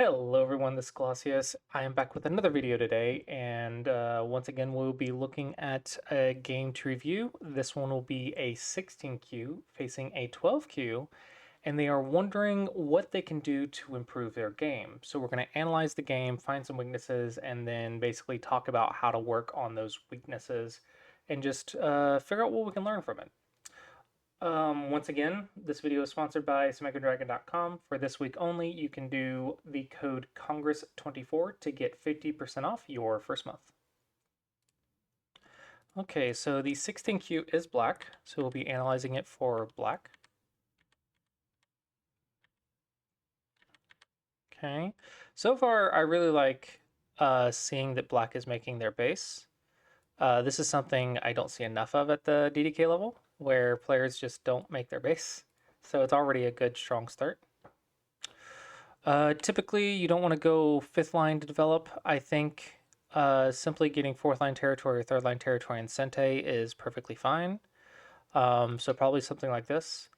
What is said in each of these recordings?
Hello everyone, this is Clossi. I am back with another video today, and once again we'll be looking at a game to review. This one will be a 16Q facing a 12Q, and they are wondering what they can do to improve their game. So we're going to analyze the game, find some weaknesses, and then basically talk about how to work on those weaknesses and just figure out what we can learn from it. Once again, this video is sponsored by SmackDragon.com. For this week only, you can do the code Congress24 to get 50% off your first month. Okay, so the 16Q is black, so we'll be analyzing it for black. Okay, so far I really like seeing that black is making their base. This is something I don't see enough of at the DDK level, where players just don't make their base. So it's already a good, strong start. Typically, you don't want to go fifth line to develop. I think simply getting fourth line territory or third line territory in Sente is perfectly fine. So probably something like this.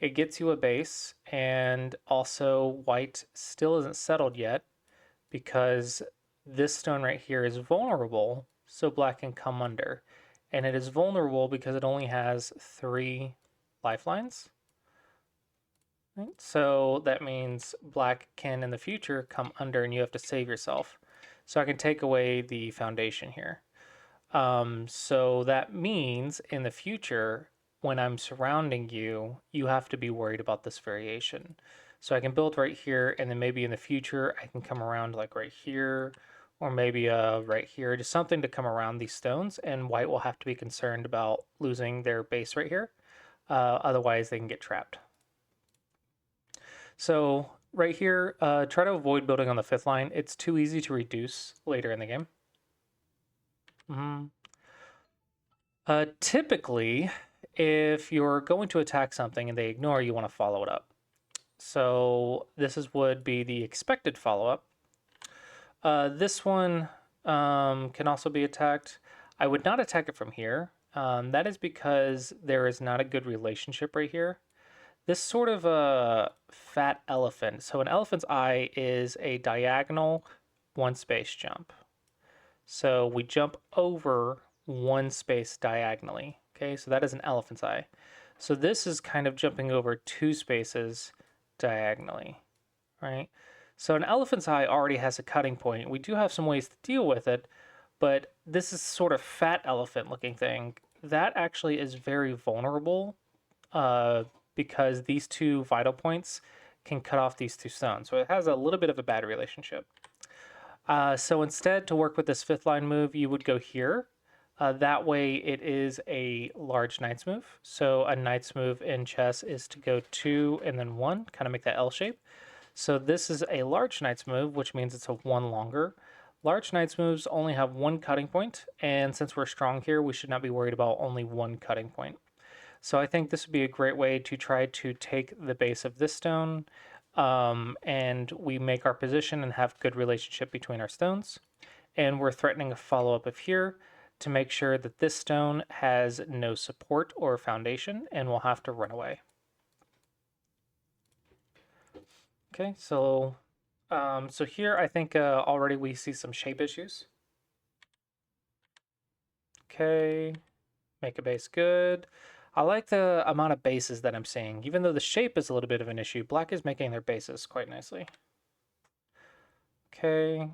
It gets you a base, and also white still isn't settled yet because this stone right here is vulnerable, so black can come under. And it is vulnerable because it only has 3 lifelines. Right? So that means black can in the future come under and you have to save yourself. So I can take away the foundation here. So that means in the future, when I'm surrounding you, you have to be worried about this variation. So I can build right here, and then maybe in the future, I can come around like right here, or maybe right here, just something to come around these stones, and white will have to be concerned about losing their base right here. Otherwise, they can get trapped. So right here, try to avoid building on the fifth line. It's too easy to reduce later in the game. Typically, if you're going to attack something and they ignore, you want to follow it up. So this would be the expected follow-up. This one can also be attacked. I would not attack it from here. That is because there is not a good relationship right here. This sort of a fat elephant. So an elephant's eye is a diagonal one space jump. So we jump over one space diagonally. Okay, so that is an elephant's eye. So this is kind of jumping over 2 spaces diagonally, right? So an elephant's eye already has a cutting point. We do have some ways to deal with it, but this is sort of fat elephant looking thing. That actually is very vulnerable because these 2 vital points can cut off these 2 stones. So it has a little bit of a bad relationship. So instead, to work with this fifth line move, you would go here. That way it is a large knight's move. So a knight's move in chess is to go 2 and then 1, kind of make that L shape. So this is a large knight's move, which means it's a 1 longer. Large knight's moves only have 1 cutting point, and since we're strong here, we should not be worried about only 1 cutting point. So I think this would be a great way to try to take the base of this stone, and we make our position and have good relationship between our stones. And we're threatening a follow-up of here to make sure that this stone has no support or foundation and will have to run away. Okay, so here I think already we see some shape issues. Okay, make a base good. I like the amount of bases that I'm seeing. Even though the shape is a little bit of an issue, black is making their bases quite nicely. Okay.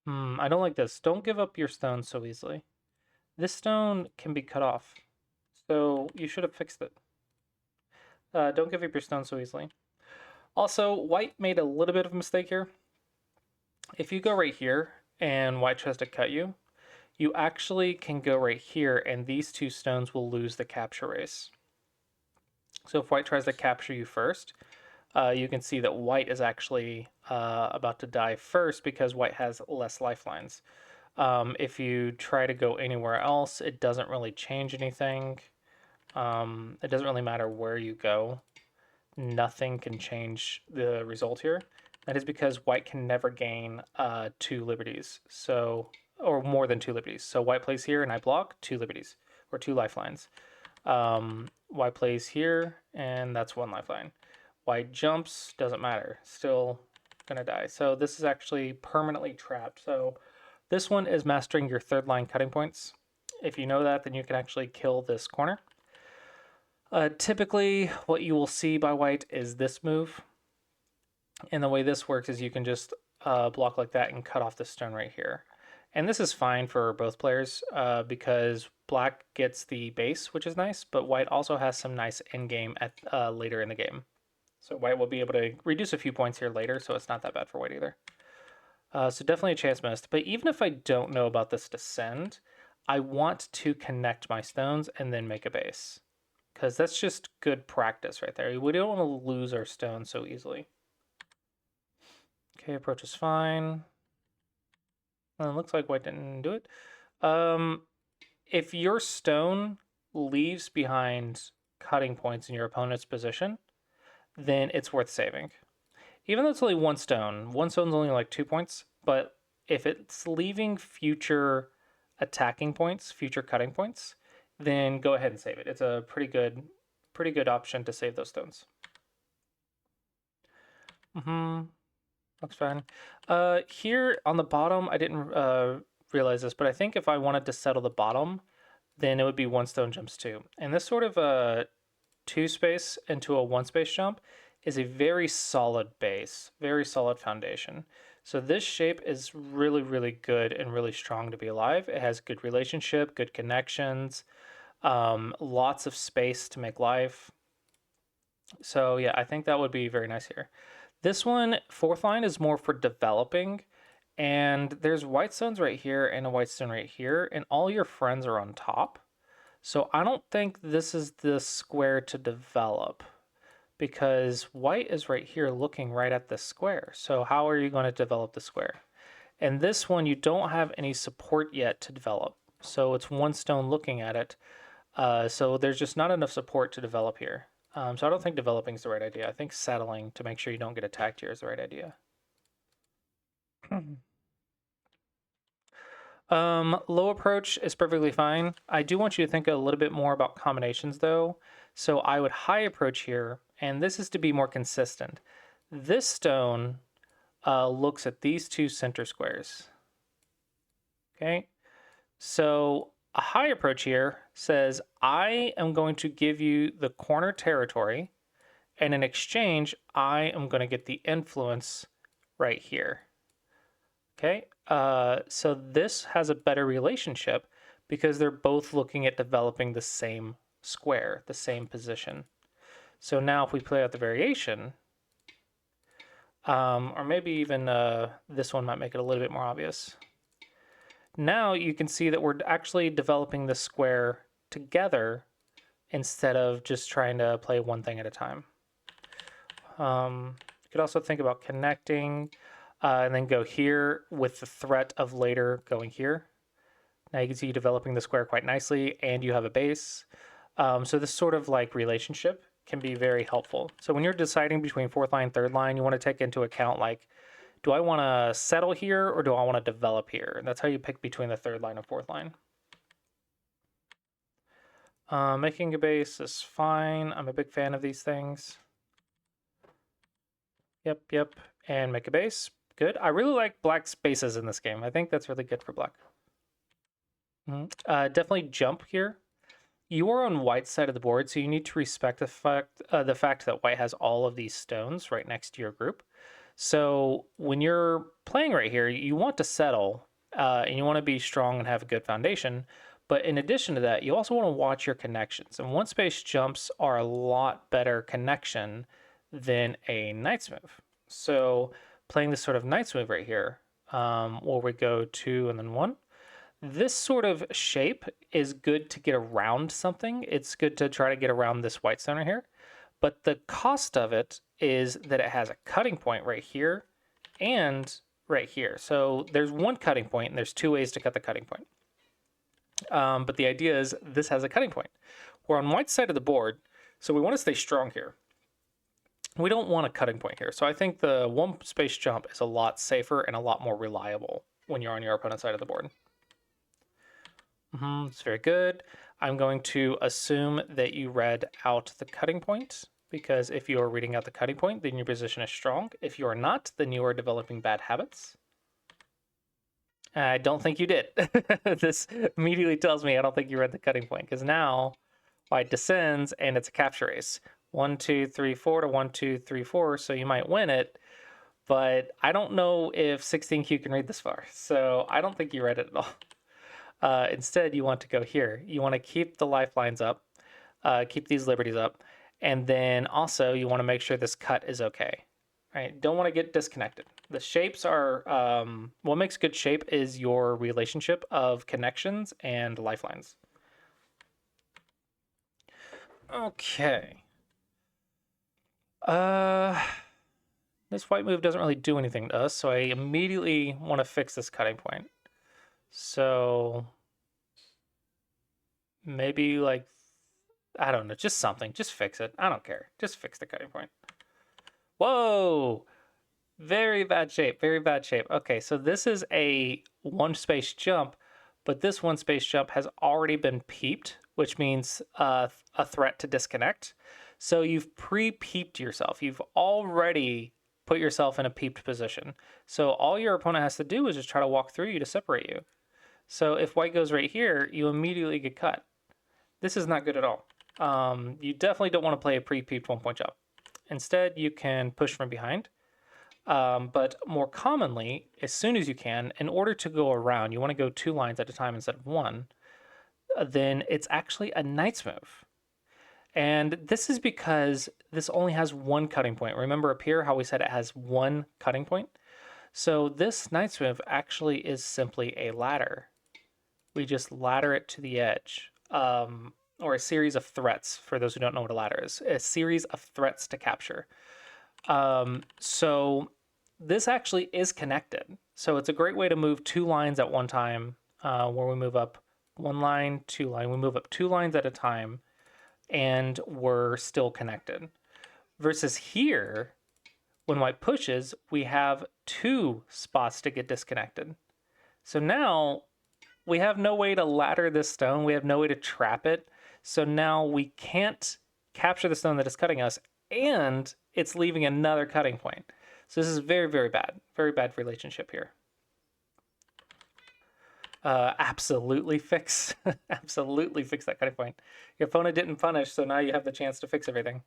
I don't like this. Don't give up your stone so easily. This stone can be cut off, so you should have fixed it. Don't give up your stone so easily. Also, white made a little bit of a mistake here. If you go right here and white tries to cut you, you actually can go right here and these 2 stones will lose the capture race. So if white tries to capture you first, you can see that white is actually about to die first because white has less lifelines. If you try to go anywhere else, it doesn't really change anything. It doesn't really matter where you go. Nothing can change the result here. That is because white can never gain 2 liberties, or more than 2 liberties. So white plays here and I block 2 liberties, or 2 lifelines. White plays here and that's 1 lifeline. White jumps, doesn't matter, still gonna die. So this is actually permanently trapped. So this one is mastering your third line cutting points. If you know that, then you can actually kill this corner. Typically, what you will see by white is this move. And the way this works is you can just block like that and cut off the stone right here. And this is fine for both players because black gets the base, which is nice, but white also has some nice end game at later in the game. So white will be able to reduce a few points here later, so it's not that bad for white either. So definitely a chance missed. But even if I don't know about this descend, I want to connect my stones and then make a base. Because that's just good practice right there. We don't want to lose our stones so easily. Okay, approach is fine. It looks like white didn't do it. If your stone leaves behind cutting points in your opponent's position, then it's worth saving. Even though it's only one stone's only like 2 points, but if it's leaving future attacking points, future cutting points, then go ahead and save it. It's a pretty good option to save those stones. Looks fine. Here on the bottom, I didn't realize this, but I think if I wanted to settle the bottom, then it would be one stone jumps two. And this sort of a 2 space into a 1 space jump is a very solid base, very solid foundation. So this shape is really, really good and really strong to be alive. It has good relationship, good connections, lots of space to make life. So yeah, I think that would be very nice here. This one, fourth line, is more for developing. And there's white stones right here and a white stone right here, and all your friends are on top. So I don't think this is the square to develop because white is right here looking right at the square. So how are you going to develop the square? And this one, you don't have any support yet to develop. So it's one stone looking at it. So there's just not enough support to develop here. So I don't think developing is the right idea. I think settling to make sure you don't get attacked here is the right idea. Low approach is perfectly fine. I do want you to think a little bit more about combinations though. So I would high approach here, and this is to be more consistent. This stone looks at these two center squares. Okay, so a high approach here says, I am going to give you the corner territory, and in exchange, I am going to get the influence right here. Okay, so this has a better relationship because they're both looking at developing the same square, the same position. So now if we play out the variation, or maybe even this one might make it a little bit more obvious. Now you can see that we're actually developing the square together instead of just trying to play one thing at a time. You could also think about connecting and then go here with the threat of later going here. Now you can see you developing the square quite nicely and you have a base. So this sort of like relationship can be very helpful. So when you're deciding between fourth line, third line, you want to take into account like, do I want to settle here or do I want to develop here? And that's how you pick between the third line and fourth line. Making a base is fine. I'm a big fan of these things. Yep. And make a base. Good. I really like black's bases in this game. I think that's really good for black. Definitely jump here. You are on white's side of the board, so you need to respect the fact that white has all of these stones right next to your group. So when you're playing right here, you want to settle, and you want to be strong and have a good foundation. But in addition to that, you also want to watch your connections. And one space jumps are a lot better connection than a knight's move. So playing this sort of knight's move right here, where we go 2 and then 1. This sort of shape is good to get around something. It's good to try to get around this white stone here. But the cost of it is that it has a cutting point right here and right here. So there's one cutting point and there's 2 ways to cut the cutting point. But the idea is this has a cutting point. We're on white's side of the board, so we want to stay strong here. We don't want a cutting point here. So I think the 1 space jump is a lot safer and a lot more reliable when you're on your opponent's side of the board. It's very good. I'm going to assume that you read out the cutting point because if you are reading out the cutting point, then your position is strong. If you are not, then you are developing bad habits. I don't think you did. This immediately tells me I don't think you read the cutting point, because now white descends and it's a capture race. 1, 2, 3, 4 to 1, 2, 3, 4. So you might win it, but I don't know if 16Q can read this far. So I don't think you read it at all. Instead, you want to go here. You want to keep the lifelines up, keep these liberties up, and then also you want to make sure this cut is okay. Right? Don't want to get disconnected. The shapes are what makes good shape is your relationship of connections and lifelines. Okay. This white move doesn't really do anything to us, so I immediately want to fix this cutting point. So maybe like, I don't know, just something. Just fix it. I don't care. Just fix the cutting point. Whoa! Very bad shape. Very bad shape. Okay, so this is a one space jump, but this one space jump has already been peeped, which means a threat to disconnect. So you've pre-peeped yourself. You've already put yourself in a peeped position. So all your opponent has to do is just try to walk through you to separate you. So if white goes right here, you immediately get cut. This is not good at all. You definitely don't want to play a pre-peeped 1-point jump. Instead, you can push from behind. But more commonly, as soon as you can, in order to go around, you want to go 2 lines at a time instead of 1. Then it's actually a knight's move. And this is because this only has 1 cutting point. Remember up here how we said it has 1 cutting point? So this knight's move actually is simply a ladder. We just ladder it to the edge. Or a series of threats, for those who don't know what a ladder is. A series of threats to capture. So this actually is connected. So it's a great way to move 2 lines at one time, where we move up 1 line, 2 line. We move up 2 lines at a time, and we're still connected. Versus here, when white pushes, we have 2 spots to get disconnected. So now we have no way to ladder this stone. We have no way to trap it. So now we can't capture the stone that is cutting us, and it's leaving another cutting point. So this is very, very bad relationship here. Absolutely fix absolutely fix that cutting point. Your opponent didn't punish, so now you have the chance to fix everything.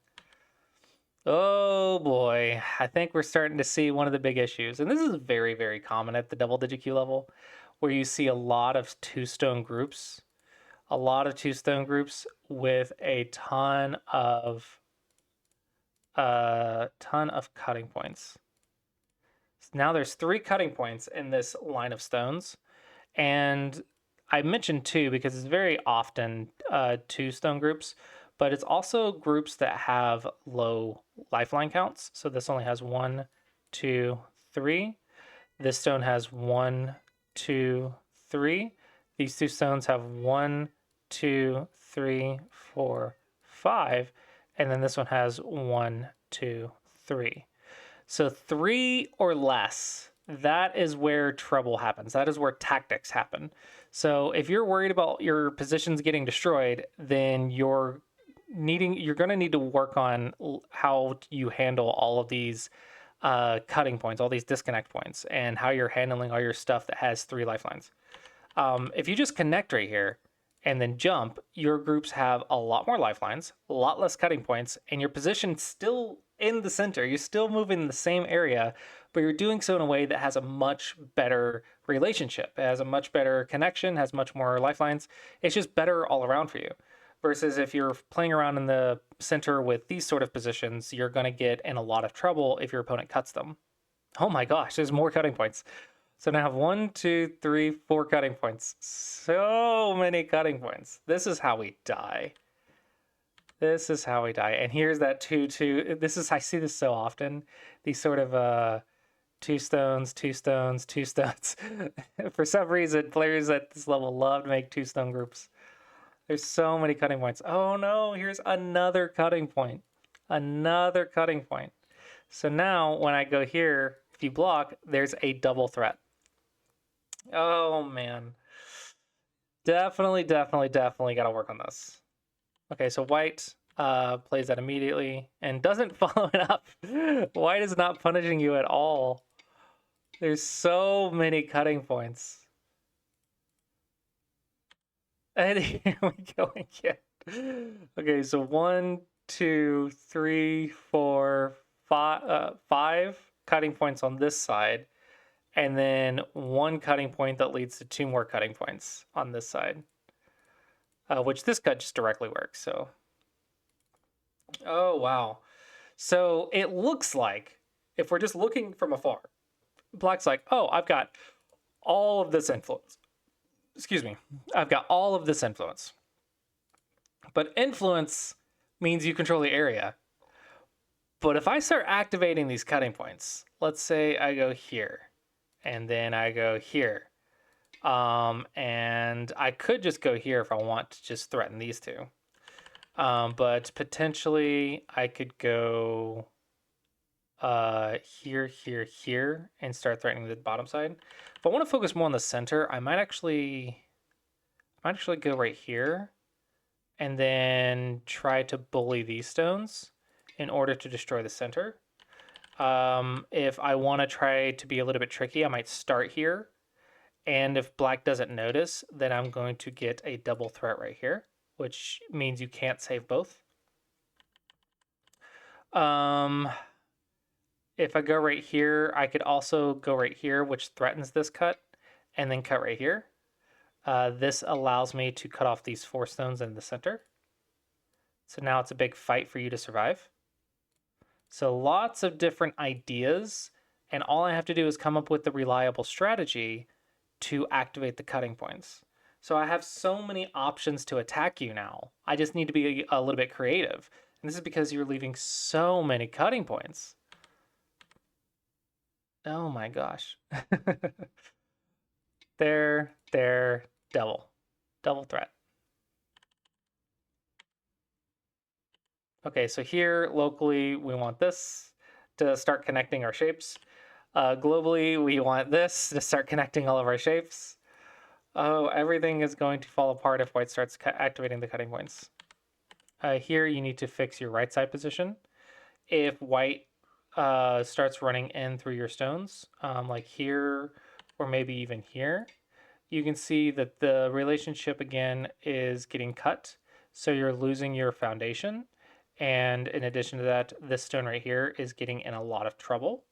Oh boy, I think we're starting to see one of the big issues, and this is very, very common at the double-digit Q level, where you see a lot of 2-stone groups. A lot of 2-stone groups with a ton of cutting points. Now there's 3 cutting points in this line of stones, and I mentioned 2 because it's very often 2-stone groups, but it's also groups that have low lifeline counts. So this only has 1, 2, 3. This stone has 1, 2, 3. These 2 stones have 1, 2, 3, 4, 5, and then this one has 1, 2, 3. So 3 or less, that is where trouble happens. That is where tactics happen. So if you're worried about your positions getting destroyed, then you're going to need to work on how you handle all of these cutting points, all these disconnect points, and how you're handling all your stuff that has 3 lifelines. If you just connect right here and then jump, your groups have a lot more lifelines, a lot less cutting points, and your position's still in the center. You're still moving in the same area, but you're doing so in a way that has a much better relationship. It has a much better connection, has much more lifelines. It's just better all around for you. Versus if you're playing around in the center with these sort of positions, you're going to get in a lot of trouble if your opponent cuts them. Oh my gosh, there's more cutting points. So now I have 1, 2, 3, 4 cutting points. So many cutting points. This is how we die. This is how we die. And here's that 2, 2. I see this so often. These sort of 2 stones, 2 stones, 2 stones. For some reason, players at this level love to make 2-stone groups. There's so many cutting points. Oh no, here's another cutting point. Another cutting point. So now when I go here, if you block, there's a double threat. Oh man. Definitely got to work on this. Okay, so white plays that immediately and doesn't follow it up. White is not punishing you at all. There's so many cutting points. And here we go again. Okay, so 1, 2, 3, 4, 5 cutting points on this side, and then one cutting point that leads to 2 more cutting points on this side, which this cut just directly works. So, oh wow. So it looks like, if we're just looking from afar, Black's like, oh, I've got all of this influence. Excuse me. I've got all of this influence. But influence means you control the area. But if I start activating these cutting points, let's say I go here, and then I go here, and I could just go here if I want to just threaten these two. But potentially I could go here, here, here, and start threatening the bottom side. If I want to focus more on the center, I might actually go right here, and then try to bully these stones in order to destroy the center. If I want to try to be a little bit tricky, I might start here. And if Black doesn't notice, then I'm going to get a double threat right here, which means you can't save both. If I go right here, I could also go right here, which threatens this cut, and then cut right here. This allows me to cut off these 4 stones in the center. So now it's a big fight for you to survive. So lots of different ideas, and all I have to do is come up with the reliable strategy to activate the cutting points. So I have so many options to attack you now. I just need to be a little bit creative. And this is because you're leaving so many cutting points. Oh my gosh. There, double threat. Okay, so here locally we want this to start connecting our shapes. Globally we want this to start connecting all of our shapes. Oh, everything is going to fall apart if White starts activating the cutting points. Here you need to fix your right side position. If White starts running in through your stones, like here or maybe even here, you can see that the relationship again is getting cut. So you're losing your foundation. And in addition to that, this stone right here is getting in a lot of trouble.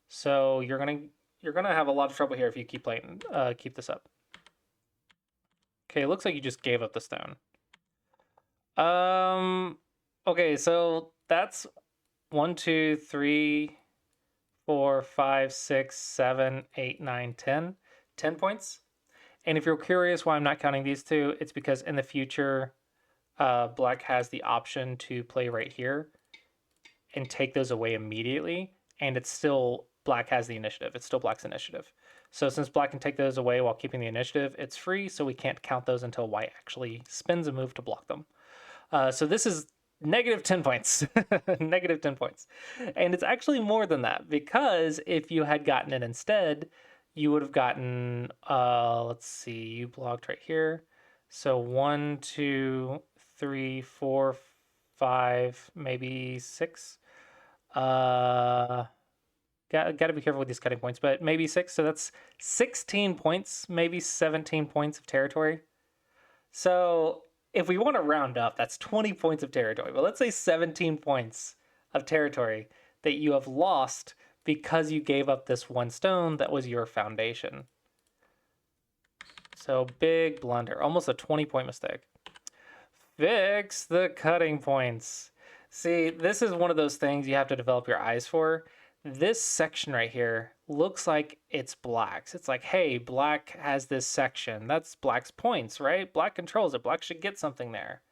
So you're gonna have a lot of trouble here if you keep playing, keep this up. Okay, it looks like you just gave up the stone. Okay, so that's 1, 2, 3, 4, 5, 6, 7, 8, 9, 10. 10 points. And if you're curious why I'm not counting these 2, it's because in the future, Black has the option to play right here and take those away immediately, and it's still Black has the initiative. It's still Black's initiative. So since Black can take those away while keeping the initiative, it's free, so we can't count those until White actually spends a move to block them. So this is negative 10 points. Negative 10 points. And it's actually more than that, because if you had gotten it instead, you would have gotten, let's see, you blocked right here. So 1, 2, 3, 4, 5, maybe 6. Got to be careful with these cutting points, but maybe 6. So that's 16 points, maybe 17 points of territory. So if we want to round up, that's 20 points of territory. But let's say 17 points of territory that you have lost because you gave up this 1 stone that was your foundation. So big blunder, almost a 20-point mistake. Fix the cutting points. See, this is one of those things you have to develop your eyes for. This section right here looks like it's Black's. It's like, hey, Black has this section. That's Black's points, right? Black controls it. Black should get something there.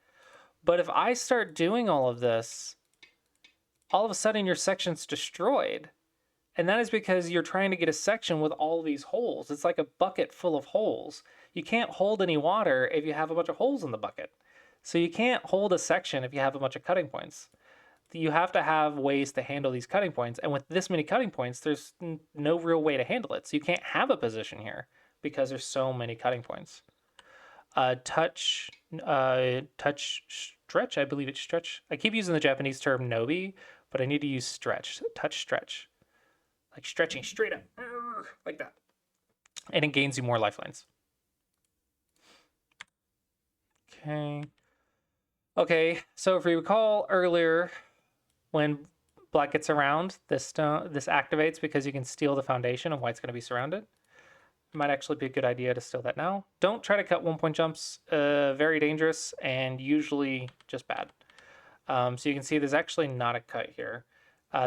But if I start doing all of this, all of a sudden your section's destroyed. And that is because you're trying to get a section with all these holes. It's like a bucket full of holes. You can't hold any water if you have a bunch of holes in the bucket. So you can't hold a section if you have a bunch of cutting points. You have to have ways to handle these cutting points. And with this many cutting points, there's no real way to handle it. So you can't have a position here because there's so many cutting points. Touch stretch. I believe it's stretch. I keep using the Japanese term nobi, but I need to use stretch, touch stretch. Like stretching straight up, like that. And it gains you more lifelines. Okay. Okay, so if you recall earlier, when black gets around, this activates because you can steal the foundation and white's going to be surrounded. It might actually be a good idea to steal that now. Don't try to cut 1-point jumps. Very dangerous and usually just bad. So you can see there's actually not a cut here.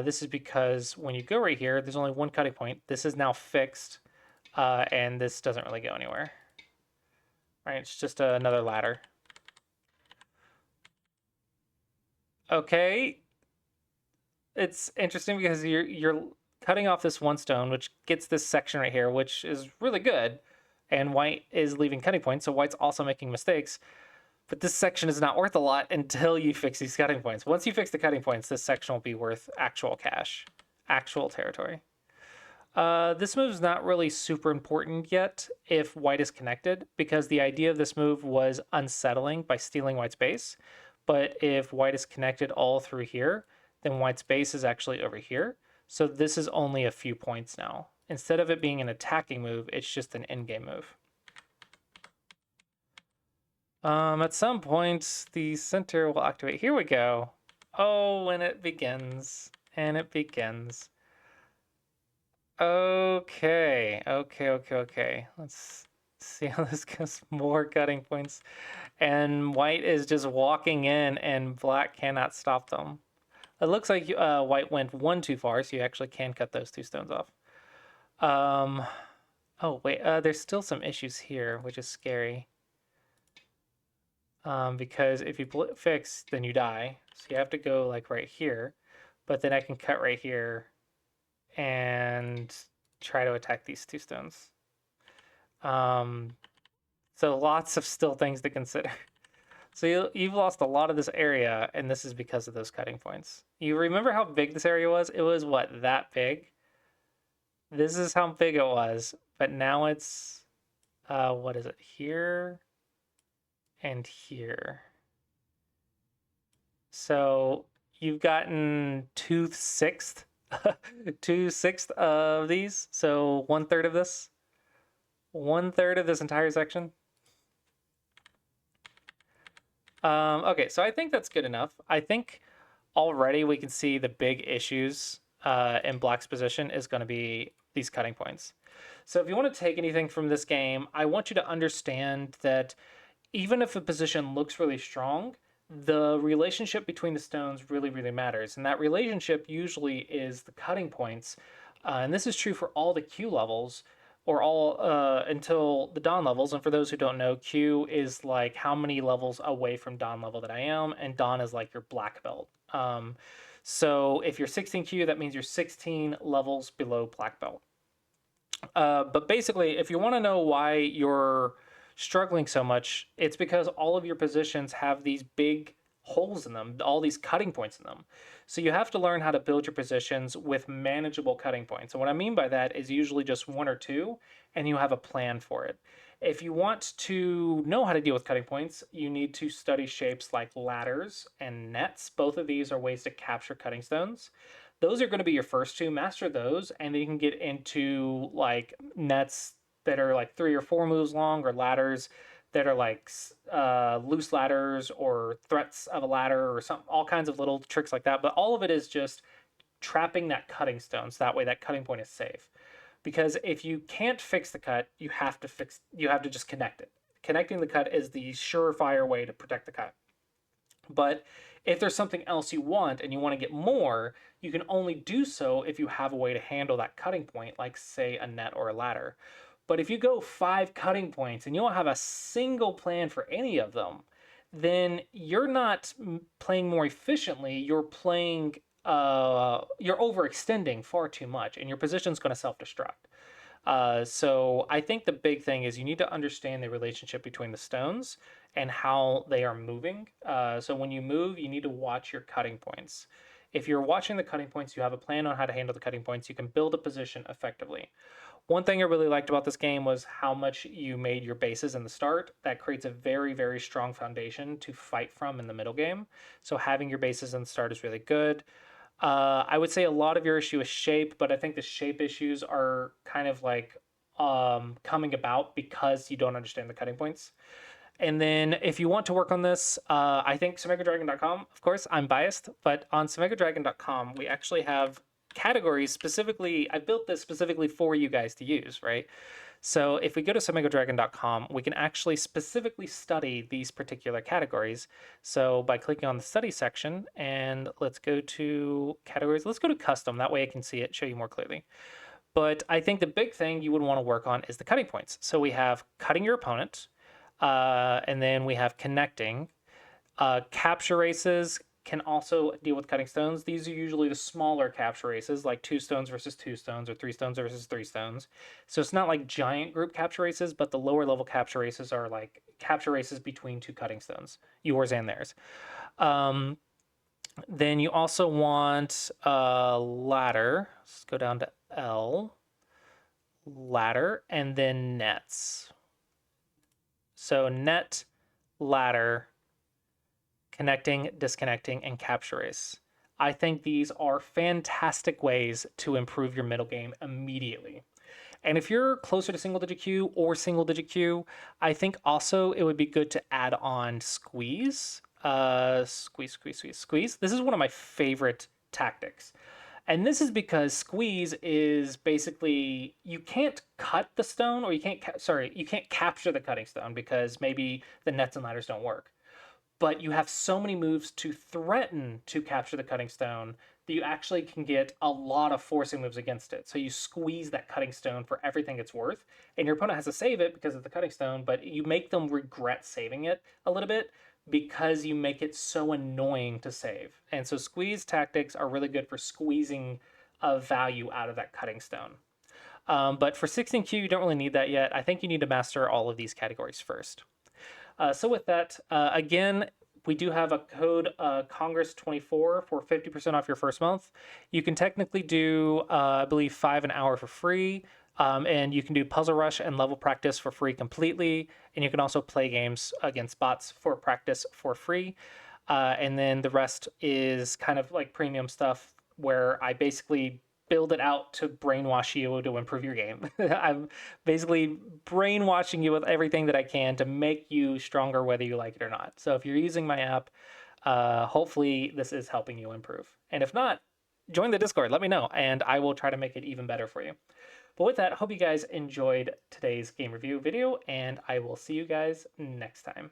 This is because when you go right here, there's only one cutting point. This is now fixed, and this doesn't really go anywhere. Right? It's just another ladder. Okay. It's interesting because you're cutting off this one stone, which gets this section right here, which is really good. And white is leaving cutting points, so white's also making mistakes. But this section is not worth a lot until you fix these cutting points. Once you fix the cutting points, this section will be worth actual cash, actual territory. This move is not really super important yet if white is connected, because the idea of this move was unsettling by stealing white's base. But if white is connected all through here, then white's base is actually over here. So this is only a few points now. Instead of it being an attacking move, it's just an in-game move. At some point, the center will activate. Here we go. Oh, and it begins. And it begins. Okay. Let's see how this goes. More cutting points. And white is just walking in, and black cannot stop them. It looks like white went one too far, so you actually can cut those two stones off. Oh, wait. There's still some issues here, which is scary. Because if you fix, then you die. So you have to go like right here. But then I can cut right here and try to attack these two stones. So lots of still things to consider. So you've lost a lot of this area, and this is because of those cutting points. You remember how big this area was? It was, what, that big? This is how big it was, but now it's, what is it, here and here. So you've gotten 2/6 2/6 of these, so 1/3 of this. 1/3 of this entire section. Okay, so I think that's good enough. I think already we can see the big issues in black's position is going to be these cutting points. So if you want to take anything from this game, I want you to understand that even if a position looks really strong, the relationship between the stones really, really matters. And that relationship usually is the cutting points. And this is true for all the Q levels, or all until the Dawn levels. And for those who don't know, Q is like how many levels away from Dawn level that I am, and Dawn is like your black belt. So if you're 16 Q, that means you're 16 levels below black belt. But basically, if you want to know why you're struggling so much, it's because all of your positions have these big holes in them, all these cutting points in them. So you have to learn how to build your positions with manageable cutting points. And what I mean by that is usually just one or two, and you have a plan for it. If you want to know how to deal with cutting points, you need to study shapes like ladders and nets. Both of these are ways to capture cutting stones. Those are going to be your first two. Master those, and then you can get into like nets that are like 3 or 4 moves long, or ladders that are like loose ladders or threats of a ladder or some all kinds of little tricks like that. But all of it is just trapping that cutting stone, so that way that cutting point is safe. Because if you can't fix the cut, you have to just connect it. Connecting the cut is the surefire way to protect the cut. But if there's something else you want and you want to get more, you can only do so if you have a way to handle that cutting point, like say a net or a ladder. But if you go 5 cutting points and you don't have a single plan for any of them, then you're not playing more efficiently. You're playing, you're overextending far too much, and your position's going to self-destruct. So I think the big thing is you need to understand the relationship between the stones and how they are moving. So when you move, you need to watch your cutting points. if you're watching the cutting points, you have a plan on how to handle the cutting points, you can build a position effectively. One thing I really liked about this game was how much you made your bases in the start. That creates a very, very strong foundation to fight from in the middle game. So having your bases in the start is really good. I would say a lot of your issue is shape, but I think the shape issues are kind of like coming about because you don't understand the cutting points. And then if you want to work on this, I think SemegaDragon.com, of course, I'm biased, but on SemegaDragon.com, we actually have categories specifically. I built this specifically for you guys to use, right? So if we go to SemegaDragon.com, we can actually specifically study these particular categories. So by clicking on the study section, and let's go to categories, let's go to custom. That way I can see it, show you more clearly. But I think the big thing you would want to work on is the cutting points. So we have cutting your opponent, and then we have connecting. Capture races can also deal with cutting stones. These are usually the smaller capture races, like 2 stones versus 2 stones or 3 stones versus 3 stones. So it's not like giant group capture races, but the lower level capture races are like capture races between 2 cutting stones, yours and theirs. Then you also want a ladder. Let's go down to L. Ladder, and then nets. So net, ladder, connecting, disconnecting, and capture race. I think these are fantastic ways to improve your middle game immediately. And if you're closer to single digit Q or single digit Q, I think also it would be good to add on squeeze. Squeeze. This is one of my favorite tactics. And this is because squeeze is basically, you can't cut the stone, or you can't capture the cutting stone because maybe the nets and ladders don't work. But you have so many moves to threaten to capture the cutting stone that you actually can get a lot of forcing moves against it. So you squeeze that cutting stone for everything it's worth, and your opponent has to save it because of the cutting stone, but you make them regret saving it a little bit because you make it so annoying to save. And so squeeze tactics are really good for squeezing a value out of that cutting stone. But for 16Q, you don't really need that yet. I think you need to master all of these categories first. So with that, again, we do have a code Congress24 for 50% off your first month. You can technically do, I believe, 5 an hour for free. And you can do Puzzle Rush and level practice for free completely. And you can also play games against bots for practice for free. And then the rest is kind of like premium stuff where I basically build it out to brainwash you to improve your game. I'm basically brainwashing you with everything that I can to make you stronger whether you like it or not. So if you're using my app, hopefully this is helping you improve. And if not, join the Discord, let me know, and I will try to make it even better for you. But with that, I hope you guys enjoyed today's game review video, and I will see you guys next time.